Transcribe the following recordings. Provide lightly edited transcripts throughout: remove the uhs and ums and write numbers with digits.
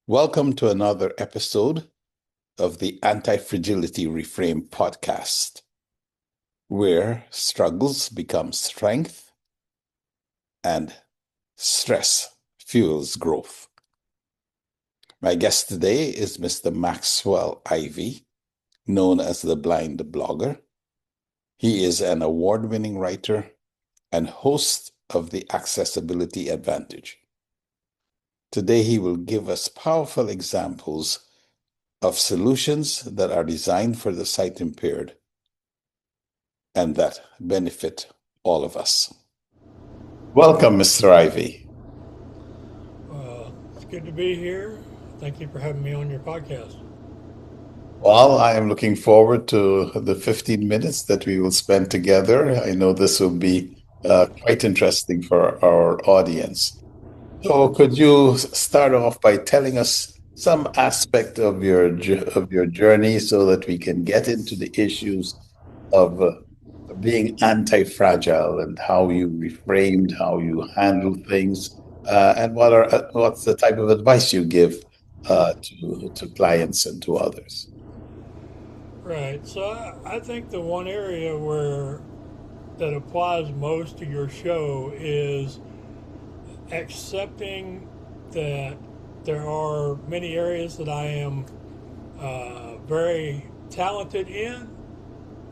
Welcome to another episode of the Antifragility Reframe podcast, where struggles become strength and stress fuels growth. My guest today is Mr. Maxwell Ivey, known as the Blind Blogger. He is an award-winning writer and host of the Accessibility Advantage. Today, he will give us powerful examples of solutions that are designed for the sight impaired and that benefit all of us. Welcome, Mr. Ivey. It's good to be here. Thank you for having me on your podcast. Well, I am looking forward to the 15 minutes that we will spend together. I know this will be quite interesting for our audience. So, could you start off by telling us some aspect of your journey so that we can get into the issues of being anti-fragile and how you reframed, how you handle things, and what's the type of advice you give to clients and to others? Right. So I think the one area where that applies most to your show is accepting that there are many areas that I am very talented in,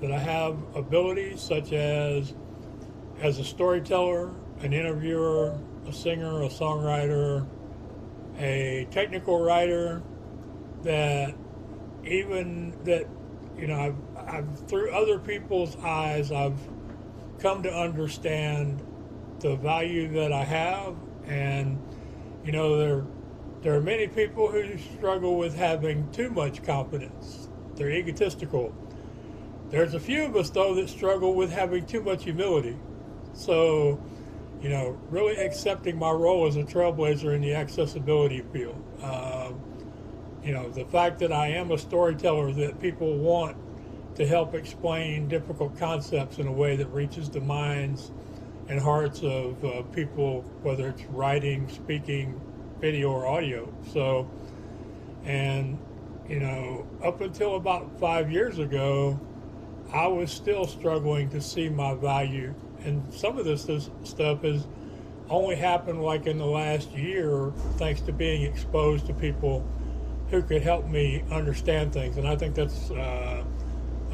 that I have abilities such as a storyteller, an interviewer, a singer, a songwriter, a technical writer, that even that I've through other people's eyes I've come to understand the value that I have. And there are many people who struggle with having too much confidence. They're egotistical. There's a few of us though that struggle with having too much humility. So really accepting my role as a trailblazer in the accessibility field. The fact that I am a storyteller, that people want to help explain difficult concepts in a way that reaches the minds and hearts of people, whether it's writing, speaking, video, or audio. So, and up until about 5 years ago, I was still struggling to see my value. And some of this stuff has only happened like in the last year, thanks to being exposed to people who could help me understand things. And I think that's a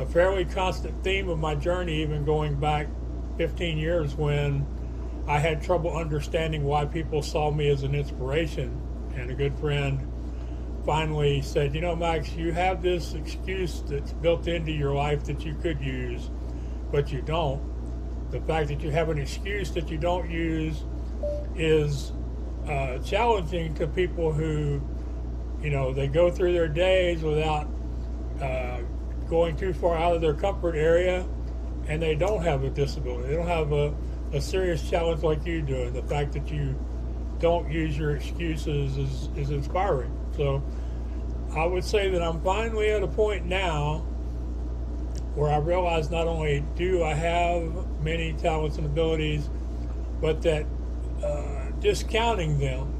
fairly constant theme of my journey, even going back 15 years when I had trouble understanding why people saw me as an inspiration. And a good friend finally said, Max, you have this excuse that's built into your life that you could use, but you don't. The fact that you have an excuse that you don't use is challenging to people who, they go through their days without uh, going too far out of their comfort area, and they don't have a disability. They don't have a serious challenge like you do. And the fact that you don't use your excuses is inspiring. So I would say that I'm finally at a point now where I realize not only do I have many talents and abilities, but that discounting them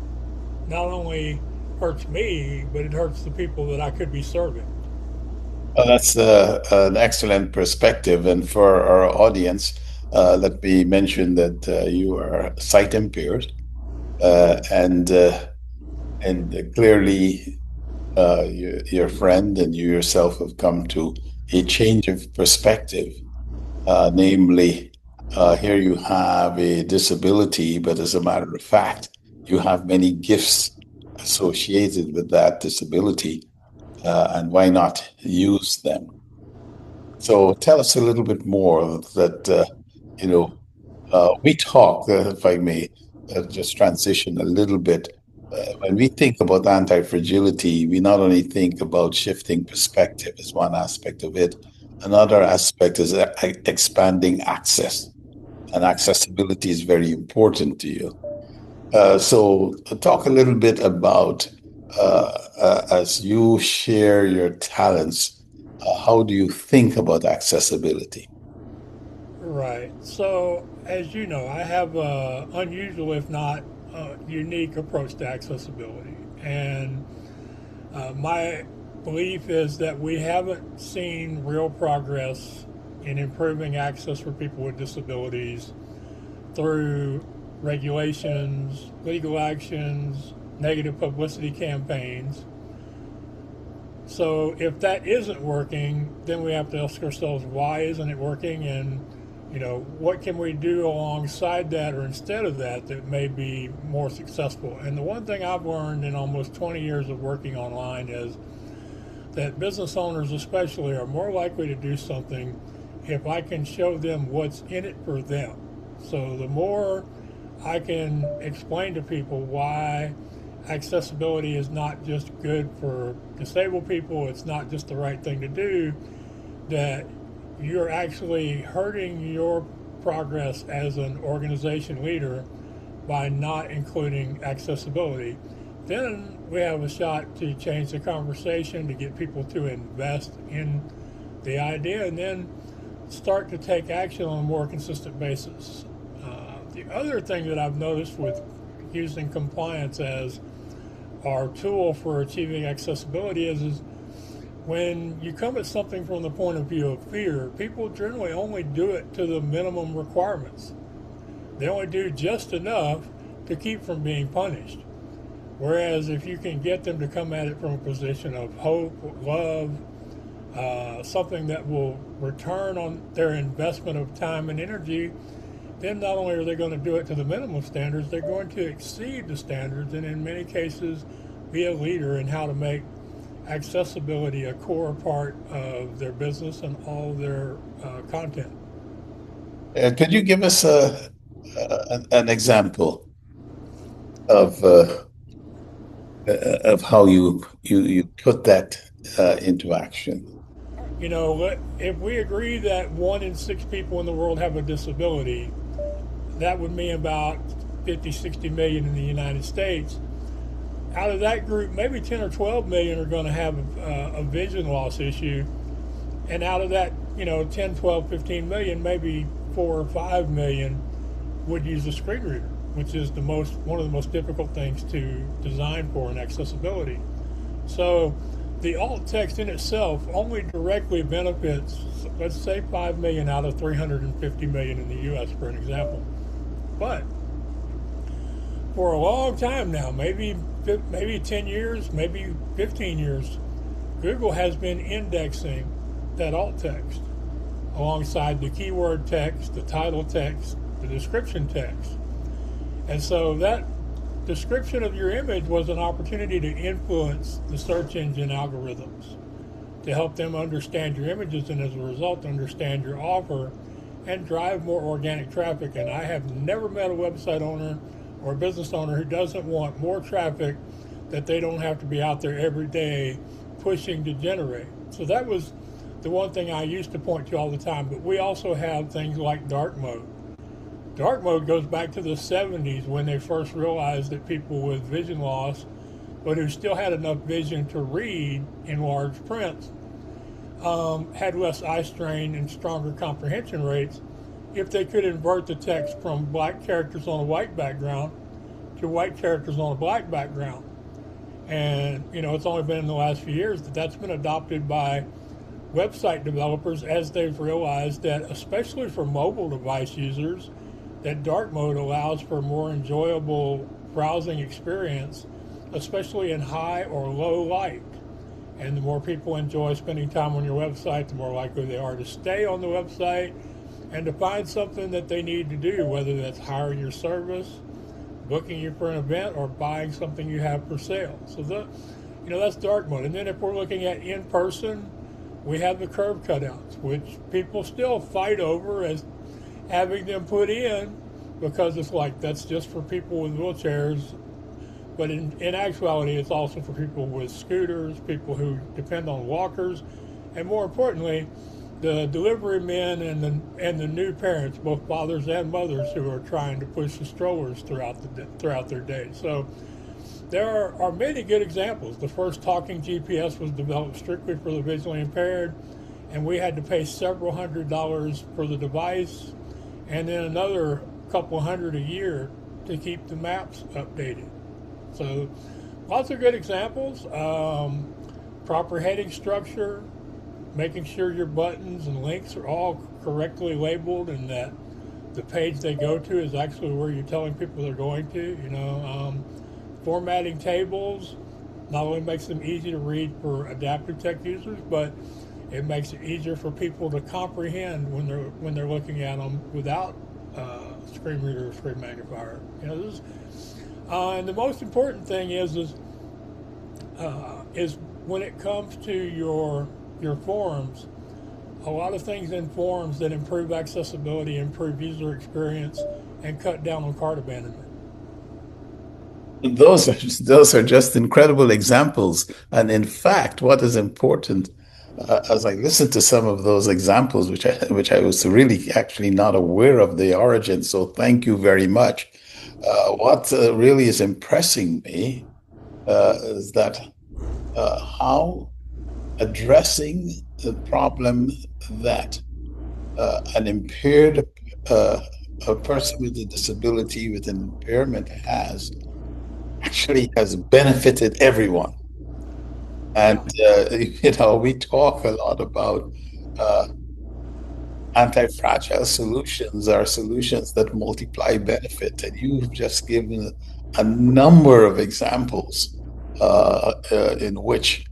not only hurts me, but it hurts the people that I could be serving. That's an excellent perspective. And for our audience, let me mention that you are sight impaired, uh, and uh, and clearly your friend and you yourself have come to a change of perspective. Namely, here you have a disability, but as a matter of fact, you have many gifts associated with that disability, and why not use them? So tell us a little bit more that, you know, we talk, if I may just transition a little bit. When we think about anti-fragility, we not only think about shifting perspective as one aspect of it, another aspect is expanding access, and accessibility is very important to you. So talk a little bit about as you share your talents, how do you think about accessibility? Right. So, as you know, I have a unusual, if not unique, approach to accessibility. And My belief is that we haven't seen real progress in improving access for people with disabilities through regulations, legal actions, negative publicity campaigns. So if that isn't working, then we have to ask ourselves, why isn't it working? And, what can we do alongside that or instead of that that may be more successful? And the one thing I've learned in almost 20 years of working online is that business owners especially are more likely to do something if I can show them what's in it for them. So the more I can explain to people why accessibility is not just good for disabled people, it's not just the right thing to do, that you're actually hurting your progress as an organization leader by not including accessibility, then we have a shot to change the conversation, to get people to invest in the idea, and then start to take action on a more consistent basis. The other thing that I've noticed with using compliance as our tool for achieving accessibility is when you come at something from the point of view of fear, people generally only do it to the minimum requirements. They only do just enough to keep from being punished. Whereas if you can get them to come at it from a position of hope, love, something that will return on their investment of time and energy, then not only are they going to do it to the minimum standards, they're going to exceed the standards and in many cases be a leader in how to make accessibility a core part of their business and all their content. Could you give us an example of how you put that into action? If we agree that 1 in 6 people in the world have a disability, that would mean about 50, 60 million in the United States. Out of that group, maybe 10 or 12 million are going to have a vision loss issue. And out of that, 10, 12, 15 million, maybe 4 or 5 million would use a screen reader, which is one of the most difficult things to design for in accessibility. So the alt text in itself only directly benefits, let's say, 5 million out of 350 million in the US, for an example. But for a long time now, maybe 10 years, maybe 15 years, Google has been indexing that alt text alongside the keyword text, the title text, the description text. And so that description of your image was an opportunity to influence the search engine algorithms, to help them understand your images and as a result understand your offer and drive more organic traffic. And I have never met a website owner or a business owner who doesn't want more traffic that they don't have to be out there every day pushing to generate. So that was the one thing I used to point to all the time. But we also have things like dark mode. Dark mode goes back to the 70s when they first realized that people with vision loss, but who still had enough vision to read in large print, had less eye strain and stronger comprehension rates if they could invert the text from black characters on a white background to white characters on a black background. And, it's only been in the last few years that that's been adopted by website developers as they've realized that, especially for mobile device users, that dark mode allows for a more enjoyable browsing experience, especially in high or low light. And the more people enjoy spending time on your website, the more likely they are to stay on the website and to find something that they need to do, whether that's hiring your service, booking you for an event, or buying something you have for sale. So that's dark mode. And then if we're looking at in person, we have the curve cutouts, which people still fight over as having them put in because it's like that's just for people with wheelchairs. But in actuality, it's also for people with scooters, people who depend on walkers, and more importantly, the delivery men and the new parents, both fathers and mothers, who are trying to push the strollers throughout their day. So there are many good examples. The first talking GPS was developed strictly for the visually impaired, and we had to pay several $100s for the device, and then another couple hundred a year to keep the maps updated. So Lots of good examples. Proper heading structure, making sure your buttons and links are all correctly labeled and that the page they go to is actually where you're telling people they're going to. Formatting tables not only makes them easy to read for adaptive tech users, but it makes it easier for people to comprehend when they're looking at them without screen reader or screen magnifier. And the most important thing is when it comes to your forms, a lot of things in forms that improve accessibility, improve user experience, and cut down on cart abandonment. Those are just incredible examples. And in fact, what is important, as I listened to some of those examples, which I was really actually not aware of the origin, so thank you very much. What really is impressing me is that how addressing the problem that an impaired a person with a disability with an impairment actually has benefited everyone. And Yeah, we talk a lot about uh, anti-fragile solutions are solutions that multiply benefit. And you've just given a number of examples in which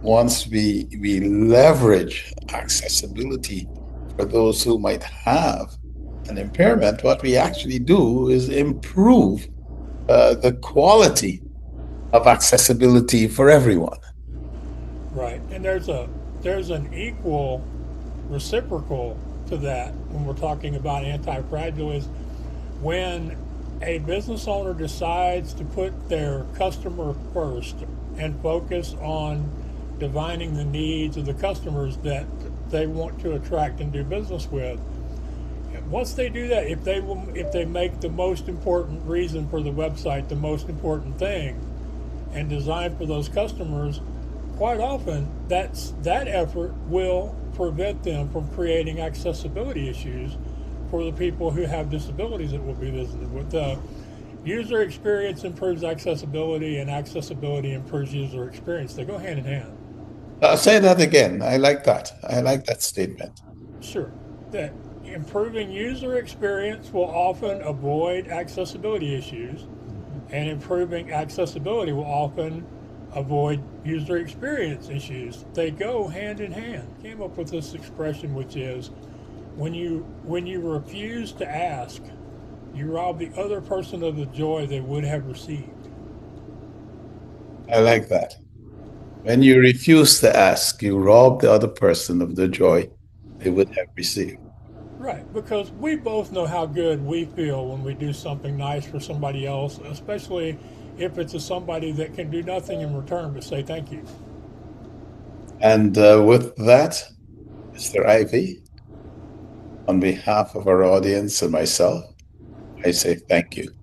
once we leverage accessibility for those who might have an impairment, what we actually do is improve the quality of accessibility for everyone. right. And there's an equal reciprocal to that when we're talking about anti-fragile is when a business owner decides to put their customer first and focus on divining the needs of the customers that they want to attract and do business with. Once they do that, if they make the most important reason for the website the most important thing and design for those customers, quite often that effort will prevent them from creating accessibility issues for the people who have disabilities that will be visited with. User experience improves accessibility, and accessibility improves user experience. They go hand in hand. I'll say that again. I like that. I like that statement. Sure, that improving user experience will often avoid accessibility issues, and improving accessibility will often avoid user experience issues. They go hand in hand. I came up with this expression, which is when you refuse to ask, you rob the other person of the joy they would have received. I like that. When you refuse to ask, you rob the other person of the joy they would have received. Right, because we both know how good we feel when we do something nice for somebody else, especially if it's a somebody that can do nothing in return but say thank you. And with that, Mr. Ivy, on behalf of our audience and myself, I say thank you.